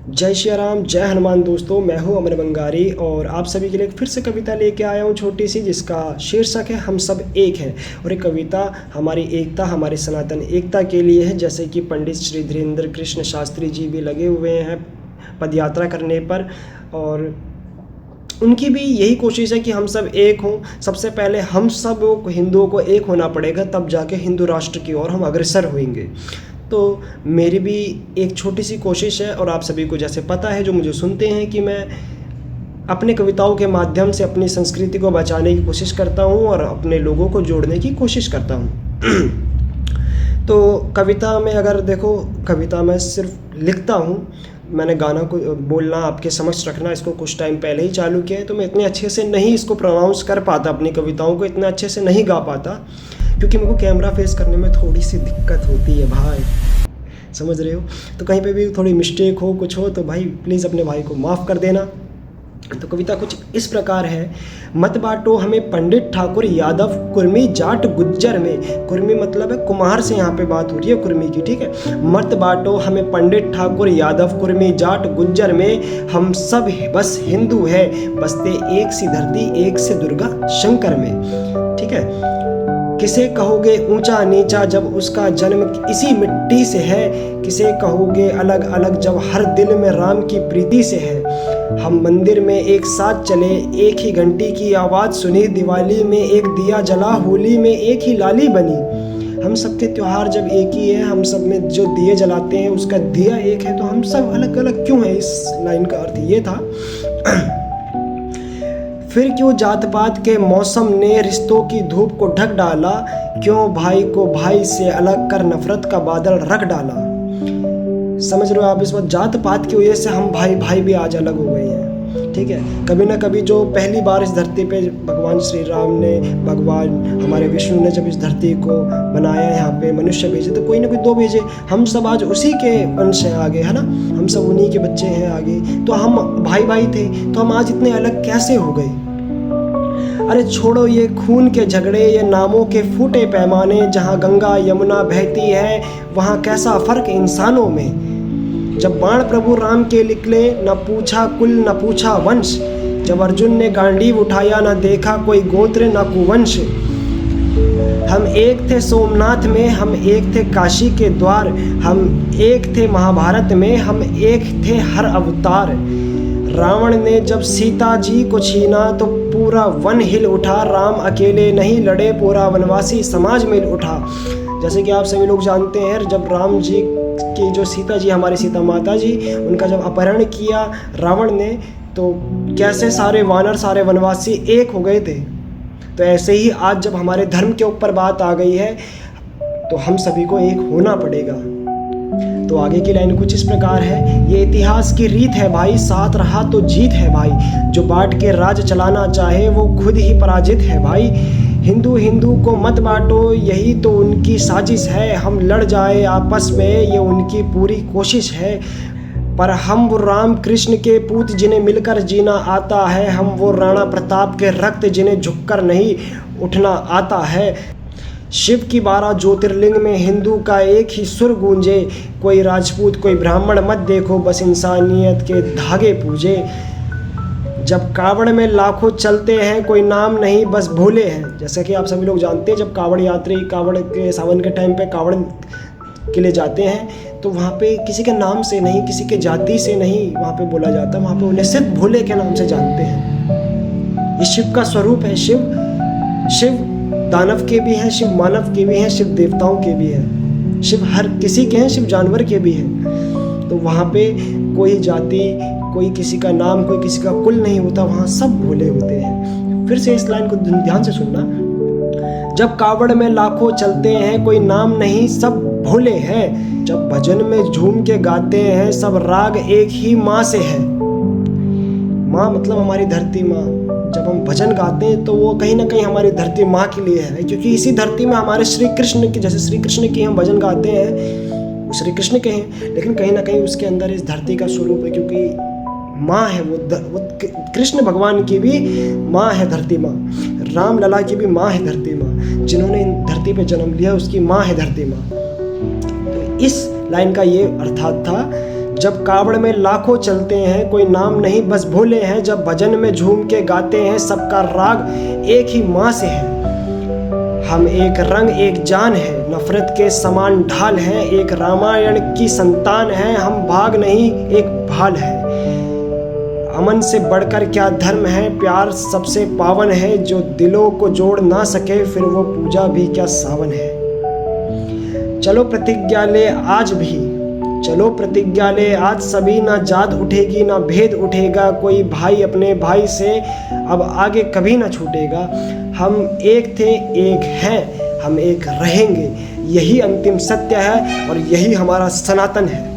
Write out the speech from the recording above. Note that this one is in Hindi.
जय श्री राम, जय हनुमान। दोस्तों, मैं हूं अमर बंगारी और आप सभी के लिए फिर से कविता लेके आया हूं छोटी सी, जिसका शीर्षक है हम सब एक हैं। और ये कविता हमारी एकता, हमारी सनातन एकता के लिए है। जैसे कि पंडित श्री धीरेन्द्र कृष्ण शास्त्री जी भी लगे हुए हैं पदयात्रा करने पर, और उनकी भी यही कोशिश है कि हम सब एक हों। सबसे पहले हम सब हिंदुओं को एक होना पड़ेगा, तब जाके हिंदू राष्ट्र की ओर हम अग्रसर होंगे। तो मेरी भी एक छोटी सी कोशिश है, और आप सभी को जैसे पता है जो मुझे सुनते हैं, कि मैं अपने कविताओं के माध्यम से अपनी संस्कृति को बचाने की कोशिश करता हूँ और अपने लोगों को जोड़ने की कोशिश करता हूँ। तो कविता में अगर देखो, कविता में सिर्फ लिखता हूँ। मैंने गाना को बोलना, आपके समक्ष रखना, इसको कुछ टाइम पहले ही चालू किया है, तो मैं इतने अच्छे से नहीं इसको प्रोनाउंस कर पाता, अपनी कविताओं को इतने अच्छे से नहीं गा पाता, क्योंकि मेरे को कैमरा फेस करने में थोड़ी सी दिक्कत होती है भाई, समझ रहे हो। तो कहीं पे भी थोड़ी मिस्टेक हो, कुछ हो, तो भाई प्लीज़ अपने भाई को माफ़ कर देना। तो कविता कुछ इस प्रकार है। मत बांटो हमें पंडित ठाकुर यादव कुर्मी जाट गुज्जर में। कुर्मी मतलब है कुम्हार से यहाँ पे बात हो रही है, कुर्मी की, ठीक है। मत बांटो हमें पंडित ठाकुर यादव कुर्मी जाट गुज्जर में। हम सब बस हिंदू है, बसते एक सी धरती, एक से दुर्गा शंकर में, ठीक है। किसे कहोगे ऊंचा नीचा जब उसका जन्म इसी मिट्टी से है। किसे कहोगे अलग अलग जब हर दिल में राम की प्रीति से है। हम मंदिर में एक साथ चले, एक ही घंटी की आवाज़ सुनी, दिवाली में एक दिया जला, होली में एक ही लाली बनी। हम सबके त्योहार जब एक ही है, हम सब में जो दिए जलाते हैं उसका दिया एक है, तो हम सब अलग अलग क्यों हैं। इस लाइन का अर्थ ये था। फिर क्यों जात पात के मौसम ने रिश्तों की धूप को ढक डाला। क्यों भाई को भाई से अलग कर नफरत का बादल रख डाला। समझ रहे हो आप, इस वक्त जात पात की वजह से हम भाई भाई भी आज अलग हो गए हैं, ठीक है। कभी ना कभी जो पहली बार इस धरती पे भगवान श्री राम ने, भगवान हमारे विष्णु ने जब इस धरती को बनाया, यहाँ पे मनुष्य भेजे, तो कोई ना कोई दो भेजे। हम सब आज उसी के वंश हैं आगे, है ना। हम सब उन्हीं के बच्चे हैं आगे। तो हम भाई भाई थे, तो हम आज इतने अलग कैसे हो गए। अरे छोड़ो ये खून के झगड़े, ये नामों के फूटे पैमाने। जहाँ गंगा यमुना बहती है, वहाँ कैसा फर्क इंसानों में। जब बाण प्रभु राम के निकले, न पूछा कुल न पूछा वंश। जब अर्जुन ने गांडीव उठाया, न देखा कोई गोत्र न कुवंश। हम एक थे सोमनाथ में, हम एक थे काशी के द्वार। हम एक थे महाभारत में, हम एक थे हर अवतार। रावण ने जब सीता जी को छीना, तो पूरा वन हिल उठा। राम अकेले नहीं लड़े, पूरा वनवासी समाज मिल उठा। जैसे कि आप सभी लोग जानते हैं, जब राम जी की जो सीता जी, हमारी सीता माता जी, उनका जब अपहरण किया रावण ने, तो कैसे सारे वानर, सारे वनवासी एक हो गए थे। तो ऐसे ही आज जब हमारे धर्म के ऊपर बात आ गई है, तो हम सभी को एक होना पड़ेगा। तो आगे की लाइन कुछ इस प्रकार है। ये इतिहास की रीत है भाई, साथ रहा तो जीत है भाई। जो बांट के राज चलाना चाहे, वो खुद ही पराजित है भाई। हिंदू हिंदू को मत बांटो, यही तो उनकी साजिश है। हम लड़ जाए आपस में, ये उनकी पूरी कोशिश है। पर हम वो राम कृष्ण के पूत जिन्हें मिलकर जीना आता है। हम वो राणा प्रताप के रक्त जिन्हें झुककर नहीं उठना आता है। शिव की 12 ज्योतिर्लिंग में हिंदू का एक ही सुर गूंजे। कोई राजपूत कोई ब्राह्मण मत देखो, बस इंसानियत के धागे पूजे। जब कावड़ में लाखों चलते हैं, कोई नाम नहीं बस भोले हैं। जैसे कि आप सभी लोग जानते हैं, जब कावड़ यात्री कावड़ के सावन के टाइम पे कावड़ के लिए जाते हैं, तो वहाँ पे किसी के नाम से नहीं, किसी के जाति से नहीं वहाँ पे बोला जाता, वहाँ पे उन्हें सिर्फ भोले के नाम से जानते हैं। ये शिव का स्वरूप है। शिव दानव के भी हैं, शिव मानव के भी हैं, शिव देवताओं के भी हैं, शिव हर किसी के हैं, शिव जानवर के भी हैं। तो वहाँ पे कोई जाति, कोई किसी का नाम, कोई किसी का कुल नहीं होता, वहाँ सब भोले होते हैं। फिर से इस लाइन को ध्यान से सुनना। जब कावड़ में लाखों चलते हैं, कोई नाम नहीं सब भोले हैं। जब भजन में झूम के गाते हैं, सब राग एक ही माँ से है। माँ मतलब हमारी धरती माँ। जब हम भजन गाते हैं, तो वो कहीं ना कहीं हमारी धरती माँ के लिए है, क्योंकि इसी धरती में हमारे श्री कृष्ण की, जैसे श्री कृष्ण की हम भजन गाते हैं, श्री कृष्ण के हैं, लेकिन कहीं ना कहीं उसके अंदर इस धरती का स्वरूप है, क्योंकि माँ है वो कृष्ण भगवान की भी माँ है धरती माँ। राम लला की भी माँ है धरती माँ। जिन्होंने धरती पे जन्म लिया, उसकी माँ है धरती माँ। तो इस लाइन का ये अर्थात था जब कावड़ में लाखों चलते हैं, कोई नाम नहीं बस भोले हैं। जब भजन में झूम के गाते हैं, सबका राग एक ही माँ से है। हम एक रंग एक जान है, नफरत के समान ढाल है। एक रामायण की संतान है, हम भाग नहीं एक भाल है। अमन से बढ़कर क्या धर्म है, प्यार सबसे पावन है। जो दिलों को जोड़ ना सके, फिर वो पूजा भी क्या सावन है। चलो प्रतिज्ञा ले आज भी, चलो प्रतिज्ञा ले आज सभी। ना जात उठेगी ना भेद उठेगा, कोई भाई अपने भाई से अब आगे कभी ना छूटेगा। हम एक थे एक हैं, हम एक रहेंगे, यही अंतिम सत्य है और यही हमारा सनातन है।